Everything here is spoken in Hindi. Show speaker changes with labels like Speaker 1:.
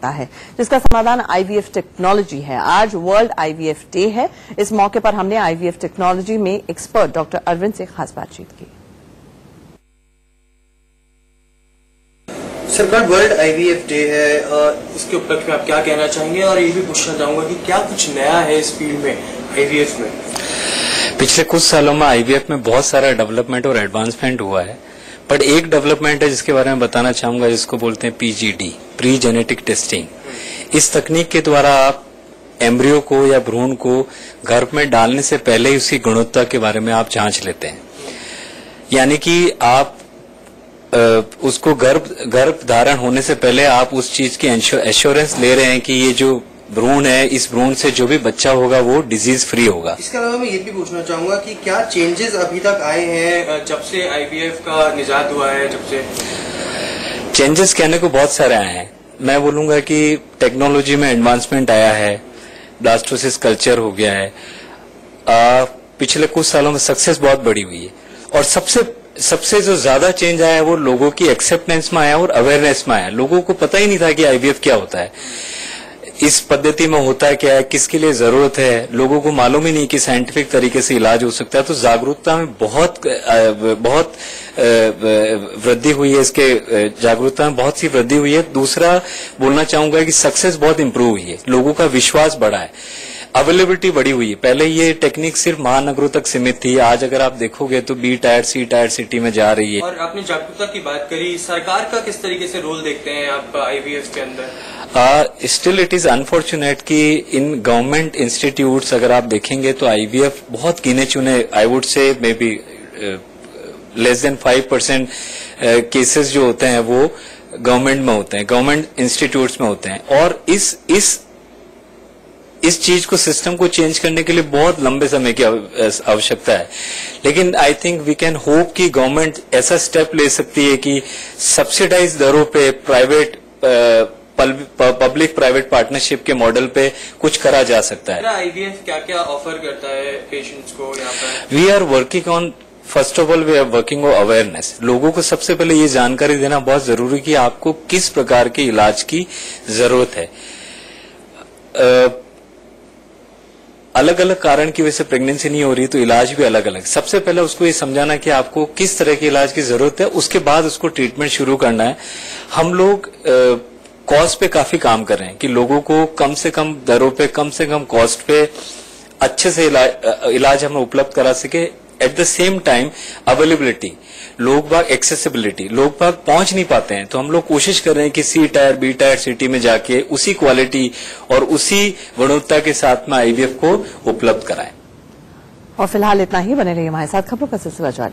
Speaker 1: सकता है, जिसका समाधान आईवीएफ टेक्नोलॉजी है। आज वर्ल्ड आईवीएफ डे है। इस मौके पर हमने आईवीएफ टेक्नोलॉजी में एक्सपर्ट डॉक्टर अरविंद से खास बातचीत की।
Speaker 2: सरकार, वर्ल्ड आईवीएफ डे है, इसके उपलक्ष्य में आप क्या कहना चाहेंगे? और ये भी पूछना चाहूंगा कि क्या कुछ नया है इस फील्ड में, आईवीएफ में?
Speaker 3: पिछले कुछ सालों में आईवीएफ में बहुत सारा डेवलपमेंट और एडवांसमेंट हुआ है, बट एक डेवलपमेंट है जिसके बारे में बताना चाहूंगा, जिसको बोलते हैं पीजीडी, प्री जेनेटिक टेस्टिंग। इस तकनीक के द्वारा आप एम्ब्रियो को या भ्रूण को गर्भ में डालने से पहले ही उसकी गुणवत्ता के बारे में आप जांच लेते हैं। यानी कि आप उसको गर्भ धारण होने से पहले आप उस चीज की एश्योरेंस ले रहे हैं कि ये जो भ्रूण है, इस भ्रूण से जो भी बच्चा होगा वो डिजीज फ्री होगा।
Speaker 2: इसके अलावा मैं ये भी पूछना चाहूंगा कि क्या चेंजेस अभी तक आए हैं जब से आईवीएफ का निजात हुआ है? जब से
Speaker 3: चेंजेस कहने को बहुत सारे आए हैं। मैं बोलूंगा कि टेक्नोलॉजी में एडवांसमेंट आया है, ब्लास्टोसिस कल्चर हो गया है, पिछले कुछ सालों में सक्सेस बहुत बड़ी हुई है, और सबसे जो ज्यादा चेंज आया है वो लोगों की एक्सेप्टेंस में आया और अवेयरनेस में आया। लोगों को पता ही नहीं था कि आईवीएफ क्या होता है, इस पद्धति में होता है क्या है, किसके लिए जरूरत है। लोगों को मालूम ही नहीं कि साइंटिफिक तरीके से इलाज हो सकता है। तो जागरूकता में बहुत वृद्धि हुई है, इसके जागरूकता में बहुत सी वृद्धि हुई है। दूसरा बोलना चाहूंगा कि सक्सेस बहुत इंप्रूव हुई है, लोगों का विश्वास बढ़ा है, अवेलेबिलिटी बढ़ी हुई है। पहले ये टेक्निक सिर्फ महानगरों तक सीमित थी, आज अगर आप देखोगे तो बी टायर सी टायर सिटी में जा रही है।
Speaker 2: और आपने जागरूकता की बात करी, सरकार का किस तरीके से रोल देखते हैं आप आईवीएफ के अंदर?
Speaker 3: स्टिल इट इज अनफॉर्चुनेट कि इन गवर्नमेंट इंस्टीट्यूट्स अगर आप देखेंगे तो आईवीएफ बहुत गिने चुने, I would say may be less than 5% cases जो होते हैं वो गवर्नमेंट में होते हैं, गवर्नमेंट इंस्टीट्यूट्स में होते हैं। और इस चीज को, सिस्टम को चेंज करने के लिए बहुत लंबे समय की आवश्यकता है। लेकिन I think we can hope कि गवर्नमेंट ऐसा स्टेप ले सकती है कि सब्सिडाइज दरों पे प्राइवेट पब्लिक प्राइवेट पार्टनरशिप के मॉडल पे कुछ करा जा सकता है।
Speaker 2: आईवीएफ क्या क्या ऑफर करता है पेशेंट्स को यहाँ पर?
Speaker 3: We are working on, first of all we are working on awareness. लोगों को सबसे पहले ये जानकारी देना बहुत जरूरी कि आपको किस प्रकार के इलाज की जरूरत है। अलग अलग कारण की वजह से प्रेगनेंसी नहीं हो रही तो इलाज भी अलग अलग। सबसे पहले उसको ये समझाना कि आपको किस तरह के इलाज की जरूरत है, उसके बाद उसको ट्रीटमेंट शुरू करना है। हम लोग कॉस्ट पे काफी काम कर रहे हैं कि लोगों को कम से कम दरों पे, कम से कम कॉस्ट पे अच्छे से इलाज हम उपलब्ध करा सके। At the same time availability, लोग बाग एक्सेसिबिलिटी, लोग बाग पहुंच नहीं पाते हैं, तो हम लोग कोशिश कर रहे हैं कि सी टायर बी टायर सिटी में जाके उसी क्वालिटी और उसी गुणवत्ता के साथ में आईवीएफ को उपलब्ध कराएं।
Speaker 1: और फिलहाल इतना ही। बने रहिए हमारे साथ, खबरों का सिलसिला जारी।